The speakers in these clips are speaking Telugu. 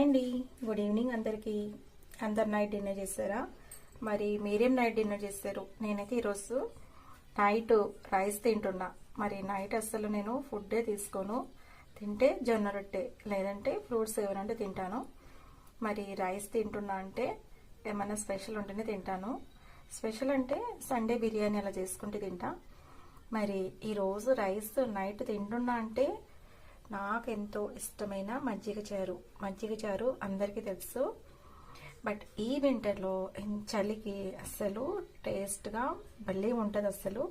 అండి, గుడ్ ఈవినింగ్ అందరికీ. అందరు నైట్ డిన్నర్ చేస్తారా? మరి మీరేం నైట్ డిన్నర్ చేస్తారు? నేనైతే ఈరోజు నైట్ రైస్ తింటున్నా. మరి నైట్ అస్సలు నేను ఫుడ్డే తీసుకోను. తింటే జొన్న రొట్టె లేదంటే ఫ్రూట్స్ ఏమైనా తింటాను. మరి రైస్ తింటున్నా అంటే ఏమైనా స్పెషల్ ఉంటేనే తింటాను. స్పెషల్ అంటే సండే బిర్యానీ అలా చేసుకుంటే తింటా. మరి ఈరోజు రైస్ నైట్ తింటున్నా అంటే నాకు ఎంతో ఇష్టమైన మజ్జిగ చారు అందరికీ తెలుసు. బట్ ఈ వింటర్లో చలికి అస్సలు టేస్ట్గా భలే ఉంటుంది. అస్సలు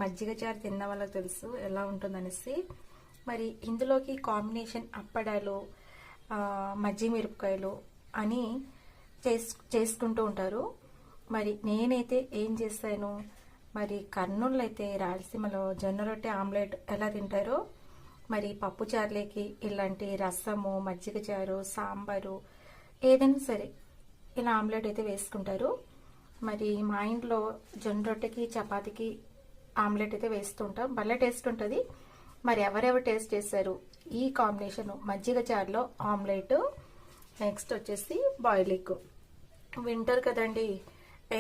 మజ్జిగ చారు తిన్న వాళ్ళకి తెలుసు ఎలా ఉంటుందనేసి. మరి ఇందులోకి కాంబినేషన్ అప్పడాలు, మజ్జిగ మిరపకాయలు అని చేసుకుంటూ ఉంటారు. మరి నేనైతే ఏం చేస్తాను, మరి కర్నూలు అయితే రాయలసీమలో జొన్న రొట్టె ఆమ్లెట్ ఎలా తింటారో, మరి పప్పు చారులేకి ఇలాంటి రసము, మజ్జిగ చారు, సాంబారు ఏదైనా సరే ఇలా ఆమ్లెట్ అయితే వేసుకుంటారు. మరి మా ఇంట్లో జొన్న రొట్టెకి చపాతీకి ఆమ్లెట్ అయితే వేస్తుంటాం. భలే టేస్ట్ ఉంటుంది. మరి ఎవరెవరు టేస్ట్ చేశారు ఈ కాంబినేషన్ మజ్జిగ చారులో ఆమ్లెట్? నెక్స్ట్ వచ్చేసి బాయిల్ ఎగ్. వింటర్ కదండి,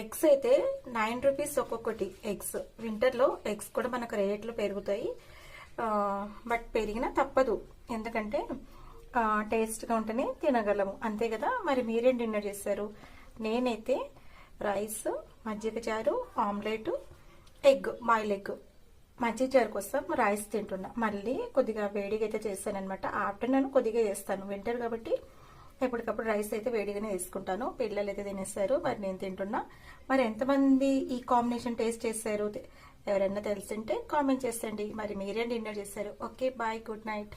ఎగ్స్ అయితే 9 రూపీస్ ఒక్కొక్కటి. ఎగ్స్ వింటర్లో ఎగ్స్ కూడా మనకు రేట్లు పెరుగుతాయి. బట్ పెరిగినా తప్పదు, ఎందుకంటే టేస్ట్గా ఉంటేనే తినగలము, అంతే కదా. మరి మీరేం డిన్నర్ చేశారు? నేనైతే రైస్, మజ్జిగ చారు, ఆమ్లెట్, ఎగ్, బాయిల్ ఎగ్. మజ్జిగ చారు కోసం రైస్ తింటున్నా. మళ్ళీ కొద్దిగా వేడిగా అయితే చేస్తానమాట. ఆఫ్టర్నూన్ కొద్దిగా చేస్తాను, వింటర్ కాబట్టి ఎప్పటికప్పుడు రైస్ అయితే వేడిగానే తీసుకుంటాను. పిల్లలు అయితే తినేస్తారు, మరి నేను తింటున్నా. మరి ఎంతమంది ఈ కాంబినేషన్ టేస్ట్ చేశారు ఎవరైనా తెలిసింటే కామెంట్ చేయండి. మరి మీరేం డిన్నర్ చేశారు? Okay, bye, good night.